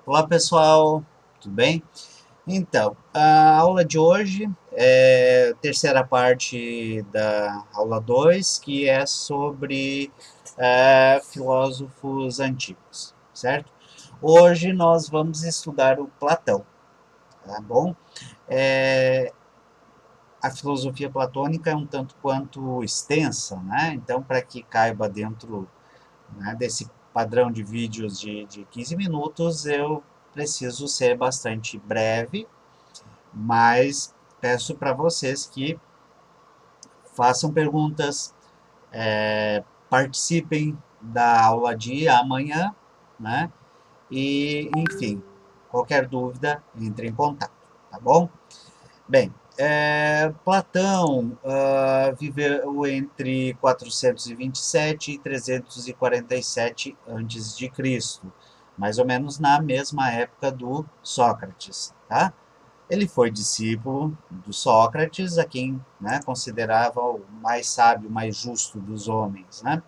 Olá pessoal, tudo bem? Então, a aula de hoje é a terceira parte da aula 2, que é sobre filósofos antigos, certo? Hoje nós vamos estudar o Platão, tá bom? É, a filosofia platônica é um tanto quanto extensa, né? Então, para que caiba dentro, né, desse padrão de vídeos de 15 minutos, eu preciso ser bastante breve, mas peço para vocês que façam perguntas, participem da aula de amanhã, né? E, enfim, qualquer dúvida, entre em contato, tá bom? Bem, Platão viveu entre 427 e 347 a.C., mais ou menos na mesma época do Sócrates, tá? Ele foi discípulo do Sócrates, a quem, né, considerava o mais sábio, mais justo dos homens, né?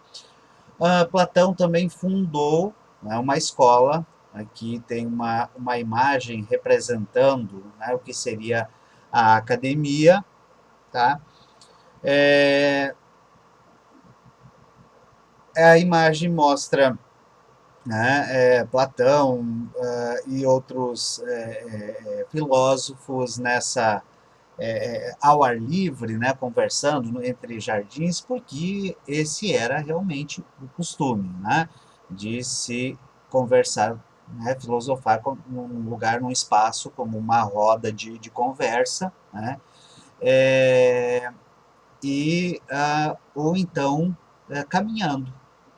Platão também fundou, né, uma escola. Aqui tem uma imagem representando, né, o que seria a academia, tá? É, a imagem mostra, né, Platão e outros filósofos nessa ao ar livre, né, conversando entre jardins, porque esse era realmente o costume, né, de se conversar, né, filosofar num lugar, num espaço como uma roda de conversa, né, é, ou então caminhando,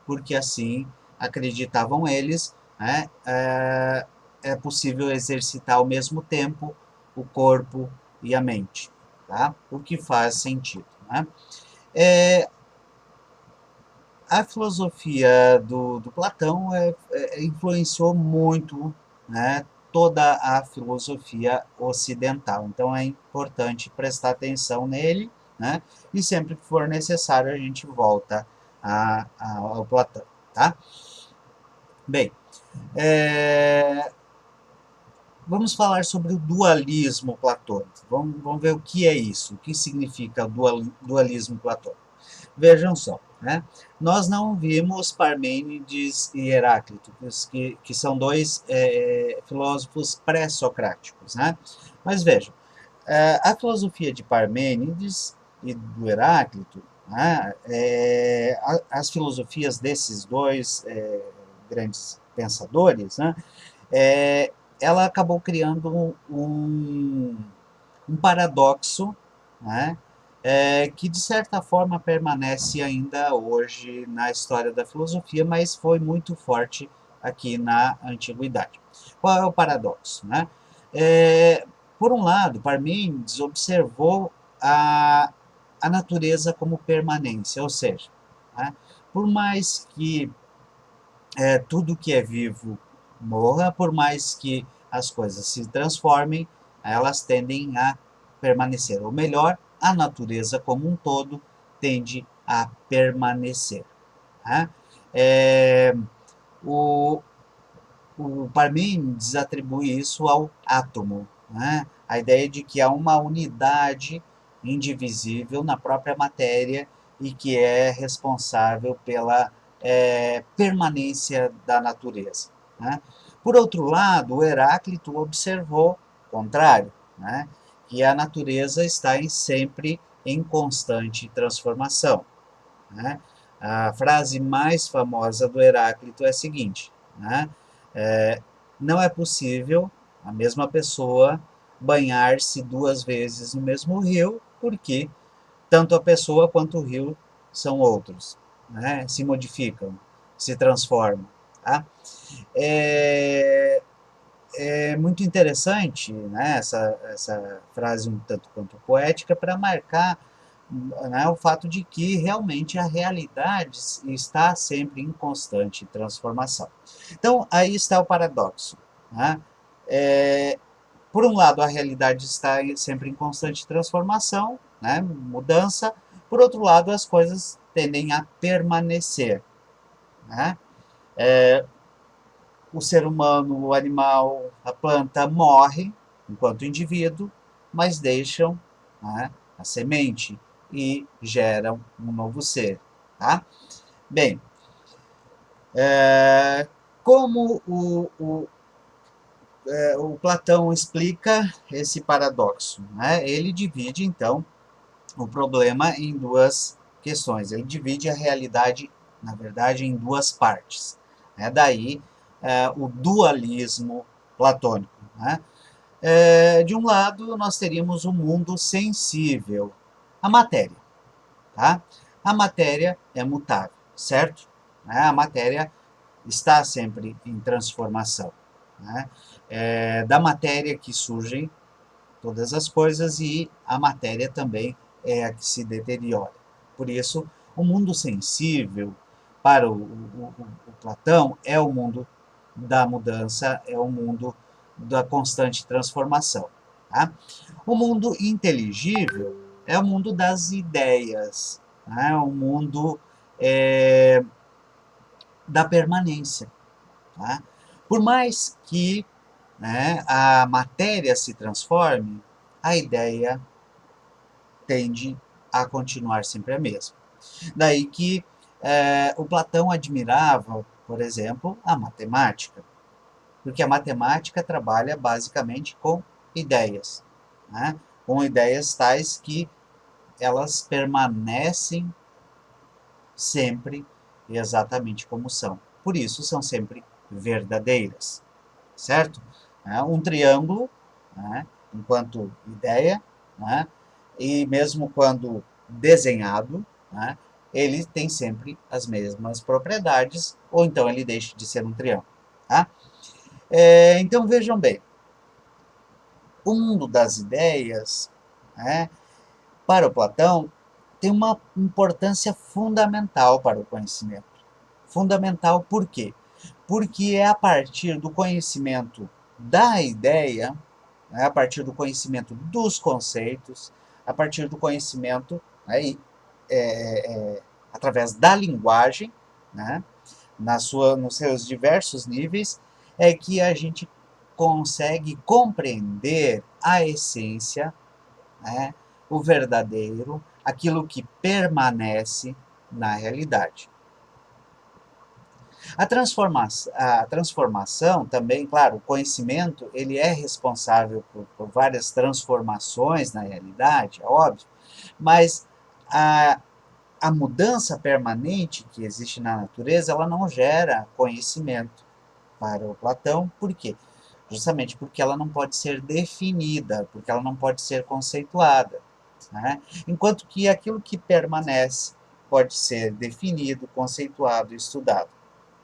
porque assim acreditavam eles, né, é possível exercitar ao mesmo tempo o corpo e a mente, tá? O que faz sentido, né? É, a filosofia do Platão influenciou muito, né, toda a filosofia ocidental. Então é importante prestar atenção nele, né, e sempre que for necessário a gente volta ao Platão. Tá? Bem, é, vamos falar sobre o dualismo platônico. Vamos ver o que é isso, o que significa o dualismo platônico. Vejam só, né? Nós não vimos Parmênides e Heráclito, que são dois filósofos pré-socráticos, né? Mas vejam, a filosofia de Parmênides e do Heráclito, né, as filosofias desses dois grandes pensadores, né, é, ela acabou criando um paradoxo, né, que de certa forma permanece ainda hoje na história da filosofia, mas foi muito forte aqui na antiguidade. Qual é o paradoxo? Né? É, por um lado, Parmênides observou a, a natureza como permanência, ou seja, né, por mais que tudo que é vivo morra, por mais que as coisas se transformem, elas tendem a permanecer. Ou melhor, a natureza como um todo tende a permanecer. Né? É, o, o Parmênides atribui isso ao átomo, né? A ideia de que há uma unidade indivisível na própria matéria e que é responsável pela permanência da natureza. Né? Por outro lado, o Heráclito observou o contrário, né? Que a natureza está sempre em constante transformação. Né? A frase mais famosa do Heráclito é a seguinte, né? É, não é possível a mesma pessoa banhar-se duas vezes no mesmo rio, porque tanto a pessoa quanto o rio são outros, né? Se modificam, se transformam. Tá? É, é muito interessante, né, essa frase um tanto quanto poética para marcar, né, o fato de que realmente a realidade está sempre em constante transformação. Então, aí está o paradoxo. Né? É, por um lado, a realidade está sempre em constante transformação, né, mudança. Por outro lado, as coisas tendem a permanecer. Né? o ser humano, o animal, a planta morre enquanto indivíduo, mas deixam, né, a semente e geram um novo ser. Tá? Bem, como o Platão explica esse paradoxo? Né? Ele divide, então, o problema em duas questões. Ele divide a realidade, na verdade, em duas partes. Daí o dualismo platônico. Né? De um lado, nós teríamos o mundo sensível, a matéria. Tá? A matéria é mutável, certo? A matéria está sempre em transformação. Né? Da matéria que surgem todas as coisas e a matéria também é a que se deteriora. Por isso, o mundo sensível para o Platão é o mundo da mudança, é o mundo da constante transformação. Tá? O mundo inteligível é o mundo das ideias, né? O mundo é, da permanência. Tá? Por mais que, né, a matéria se transforme, a ideia tende a continuar sempre a mesma. Daí que o Platão admirava, por exemplo, a matemática, porque a matemática trabalha basicamente com ideias, né? Com ideias tais que elas permanecem sempre exatamente como são. Por isso são sempre verdadeiras, certo? Um triângulo, né, enquanto ideia, né, e mesmo quando desenhado, né, ele tem sempre as mesmas propriedades, ou então ele deixa de ser um triângulo. Tá? Então vejam bem, o mundo das ideias, né, para o Platão, tem uma importância fundamental para o conhecimento. Fundamental por quê? Porque é a partir do conhecimento da ideia, né, a partir do conhecimento dos conceitos, a partir do conhecimento, né, através da linguagem, né, nos seus diversos níveis, é que a gente consegue compreender a essência, né, o verdadeiro, aquilo que permanece na realidade. A transformação também, claro, o conhecimento ele é responsável por várias transformações na realidade, é óbvio, mas a, a mudança permanente que existe na natureza, ela não gera conhecimento para o Platão, por quê? Justamente porque ela não pode ser definida, porque ela não pode ser conceituada. Né? Enquanto que aquilo que permanece pode ser definido, conceituado, estudado.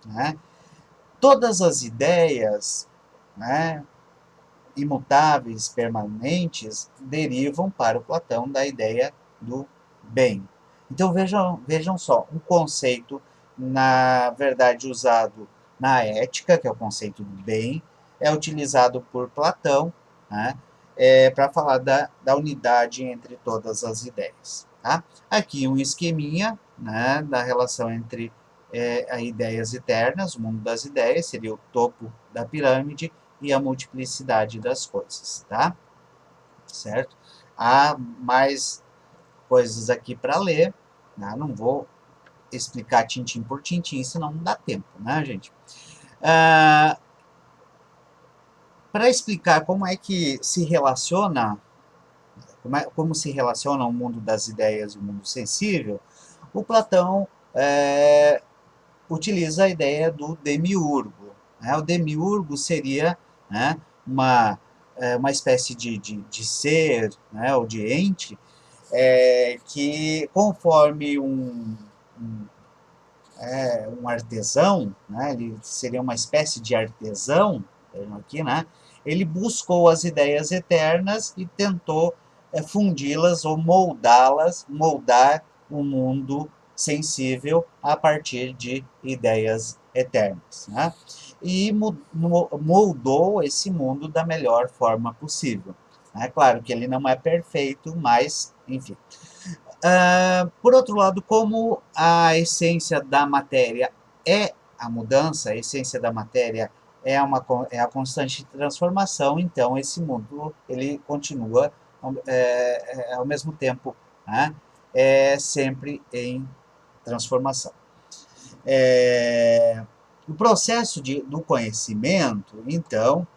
Né? Todas as ideias, né, imutáveis, permanentes, derivam para o Platão da ideia do bem. Então vejam só, um conceito, na verdade, usado na ética, que é o conceito do bem, é utilizado por Platão, né, para falar da unidade entre todas as ideias. Tá? Aqui um esqueminha, né, da relação entre ideias eternas, o mundo das ideias, seria o topo da pirâmide, e a multiplicidade das coisas, tá? Certo? Há mais coisas aqui para ler, né? Não vou explicar tintim por tintim, senão não dá tempo, né, gente? Para explicar como é que se relaciona, como se relaciona o mundo das ideias e o mundo sensível, o Platão utiliza a ideia do demiurgo. Né? O demiurgo seria, né, uma espécie de ser, né, ou de ente, que conforme um artesão, né, ele seria uma espécie de artesão, aqui, né, ele buscou as ideias eternas e tentou fundi-las ou moldá-las, moldar um mundo sensível a partir de ideias eternas. Né? E moldou esse mundo da melhor forma possível. É claro que ele não é perfeito, mas, enfim. Por outro lado, como a essência da matéria é a mudança, a essência da matéria é a constante transformação, então esse mundo ele continua ao mesmo tempo, né, sempre em transformação. O processo do conhecimento, então,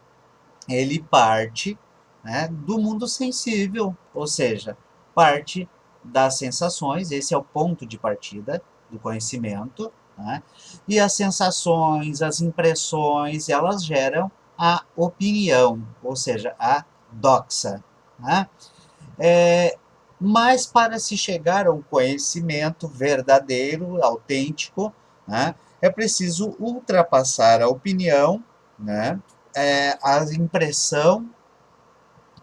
ele parte, né, do mundo sensível, ou seja, parte das sensações, esse é o ponto de partida do conhecimento, né, e as sensações, as impressões, elas geram a opinião, ou seja, a doxa. Né? Mas para se chegar a um conhecimento verdadeiro, autêntico, né, é preciso ultrapassar a opinião, né, a impressão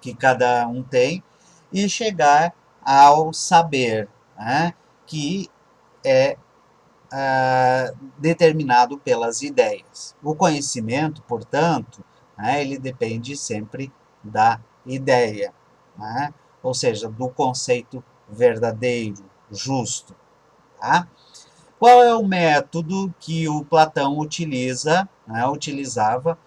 que cada um tem e chegar ao saber, né, que é determinado pelas ideias. O conhecimento, portanto, né, ele depende sempre da ideia, né, ou seja, do conceito verdadeiro, justo. Tá? Qual é o método que o Platão utiliza, né, utilizava?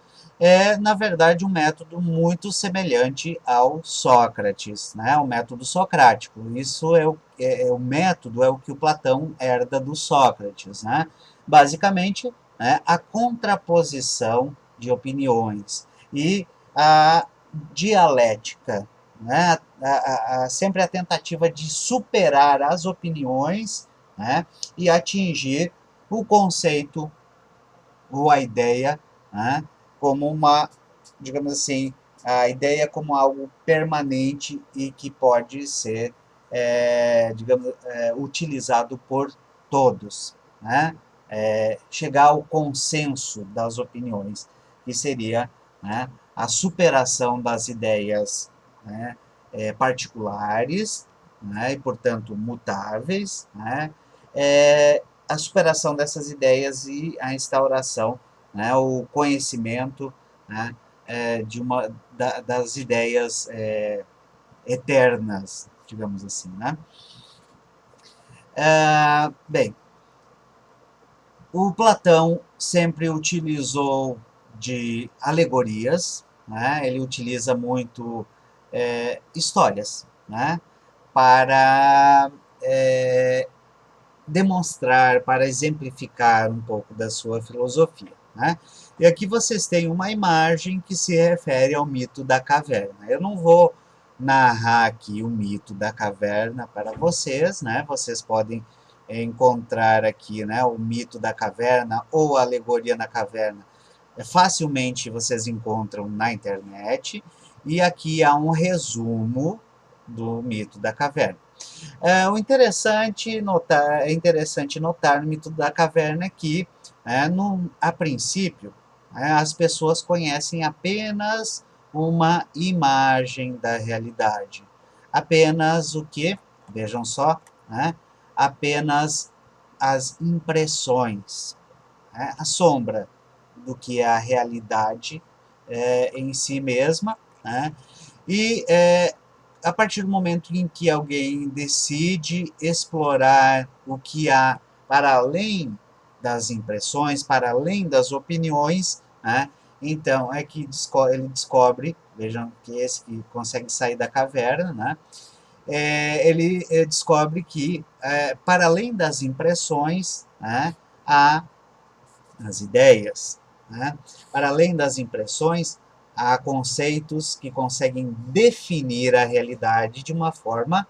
É, na verdade, um método muito semelhante ao Sócrates, né, o método socrático. Isso é o método, é o que o Platão herda do Sócrates. Né? Basicamente, né, a contraposição de opiniões e a dialética, né, sempre a tentativa de superar as opiniões, né, e atingir o conceito ou a ideia, né, como uma, digamos assim, a ideia como algo permanente e que pode ser, digamos, utilizado por todos, né? Chegar ao consenso das opiniões, que seria, né, a superação das ideias, né, particulares, né, e, portanto, mutáveis, né, a superação dessas ideias e a instauração, né, o conhecimento, né, das ideias eternas, digamos assim. Né? Bem, o Platão sempre utilizou de alegorias, né? Ele utiliza muito histórias, né? Para demonstrar, para exemplificar um pouco da sua filosofia. Né? E aqui vocês têm uma imagem que se refere ao mito da caverna. Eu não vou narrar aqui o mito da caverna para vocês, né? Vocês podem encontrar aqui, né, o mito da caverna ou a alegoria na caverna. Facilmente vocês encontram na internet. E aqui há um resumo do mito da caverna. É interessante notar no mito da caverna que, a princípio, as pessoas conhecem apenas uma imagem da realidade. Apenas o que? Vejam só, né? Apenas as impressões, né? A sombra do que é a realidade em si mesma, né? E a partir do momento em que alguém decide explorar o que há para além das impressões, para além das opiniões, né, então é que ele descobre, vejam que esse que consegue sair da caverna, né, ele descobre que para além das impressões, né, há as ideias. Né? Para além das impressões, há conceitos que conseguem definir a realidade de uma forma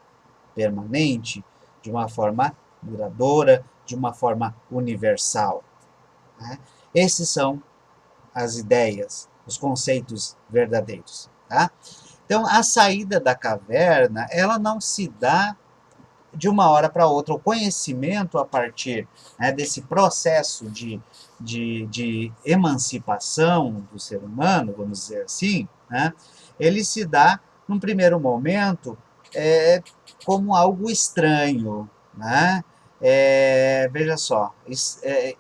permanente, de uma forma duradoura, de uma forma universal. Né? Esses são as ideias, os conceitos verdadeiros. Tá? Então, a saída da caverna, ela não se dá de uma hora para outra. O conhecimento a partir, né, desse processo de emancipação do ser humano, vamos dizer assim, né, ele se dá, num primeiro momento, como algo estranho. Né? Veja só,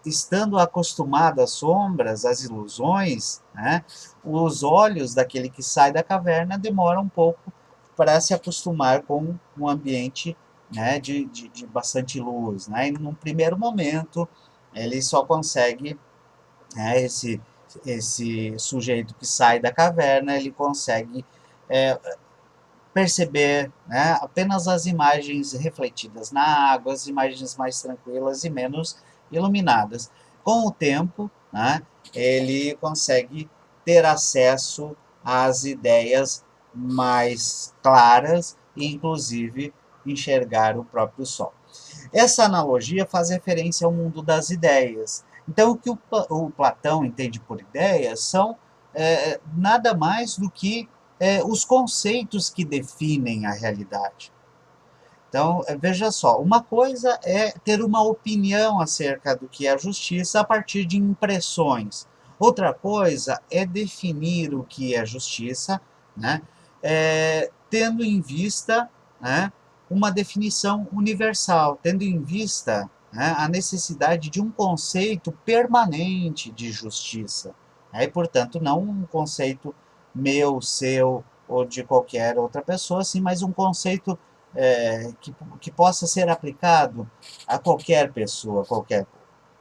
estando acostumado às sombras, às ilusões, né, os olhos daquele que sai da caverna demoram um pouco para se acostumar com um ambiente, né, de bastante luz. Né? E num primeiro momento, ele só consegue, né, esse sujeito que sai da caverna, ele consegue é, perceber, né, apenas as imagens refletidas na água, as imagens mais tranquilas e menos iluminadas. Com o tempo, né, ele consegue ter acesso às ideias mais claras e, inclusive, enxergar o próprio Sol. Essa analogia faz referência ao mundo das ideias. Então, o que o Platão entende por ideias são nada mais do que os conceitos que definem a realidade. Então, veja só, uma coisa é ter uma opinião acerca do que é a justiça a partir de impressões. Outra coisa é definir o que é justiça, né, tendo em vista, né, uma definição universal, tendo em vista, né, a necessidade de um conceito permanente de justiça. Né, e, portanto, não um conceito meu, seu ou de qualquer outra pessoa, sim, mas um conceito que possa ser aplicado a qualquer pessoa, qualquer.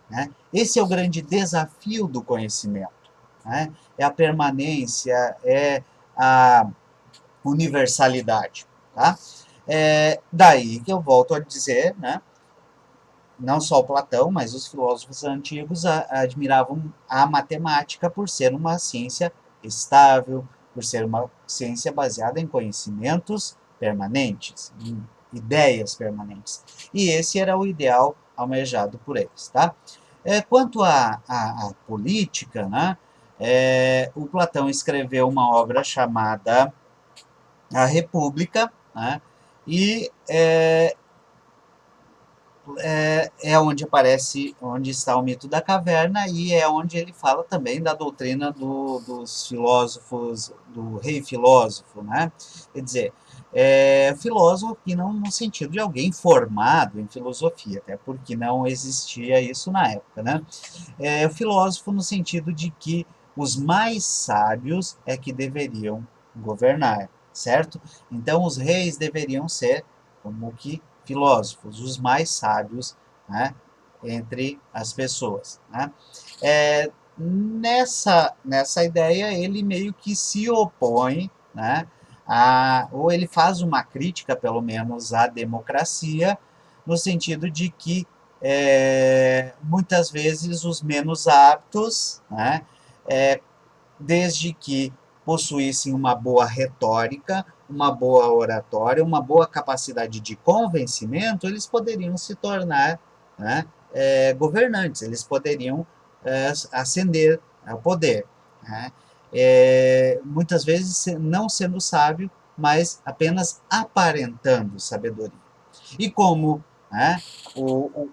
Né? Esse é o grande desafio do conhecimento. Né? É a permanência, é a universalidade. Tá? Daí que eu volto a dizer, né? Não só o Platão, mas os filósofos antigos admiravam a matemática por ser uma ciência estável, por ser uma ciência baseada em conhecimentos permanentes, em ideias permanentes. E esse era o ideal almejado por eles. Tá? Quanto à política, né, o Platão escreveu uma obra chamada A República, né, e onde aparece, onde está o mito da caverna, e é onde ele fala também da doutrina dos filósofos, do rei filósofo, né? Quer dizer, filósofo que não no sentido de alguém formado em filosofia, até porque não existia isso na época, né? O filósofo no sentido de que os mais sábios é que deveriam governar, certo? Então os reis deveriam ser como que filósofos, os mais sábios, né, entre as pessoas. Né? Nessa ideia, ele meio que se opõe, né, ou ele faz uma crítica, pelo menos, à democracia, no sentido de que muitas vezes os menos aptos, né, desde que possuíssem uma boa retórica, uma boa oratória, uma boa capacidade de convencimento, eles poderiam se tornar, né, governantes, eles poderiam ascender ao poder. Né? Muitas vezes não sendo sábio, mas apenas aparentando sabedoria. E como, né, o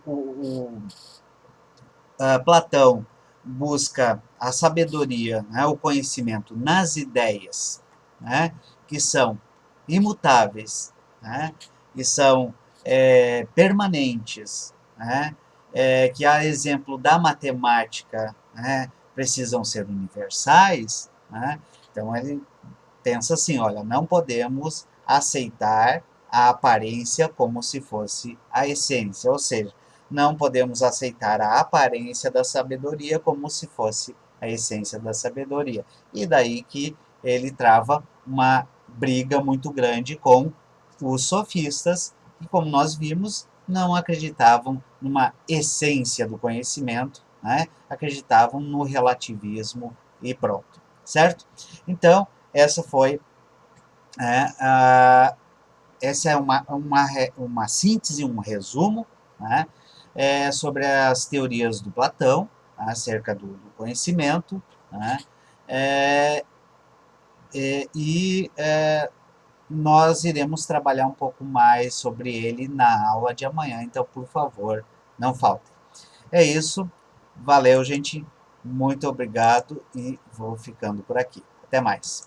Platão busca a sabedoria, né, o conhecimento nas ideias, né, que são imutáveis, né, que são permanentes, né, que, a exemplo da matemática, né, precisam ser universais. Né, então ele pensa assim, olha, não podemos aceitar a aparência como se fosse a essência, ou seja, não podemos aceitar a aparência da sabedoria como se fosse a essência da sabedoria. E daí que ele trava uma briga muito grande com os sofistas, que, como nós vimos, não acreditavam numa essência do conhecimento, né? Acreditavam no relativismo e pronto, certo? Então, essa foi essa é uma síntese, um resumo, né, sobre as teorias do Platão, né, acerca do conhecimento, né, é, nós iremos trabalhar um pouco mais sobre ele na aula de amanhã, então, por favor, não faltem. É isso, valeu, gente, muito obrigado e vou ficando por aqui. Até mais.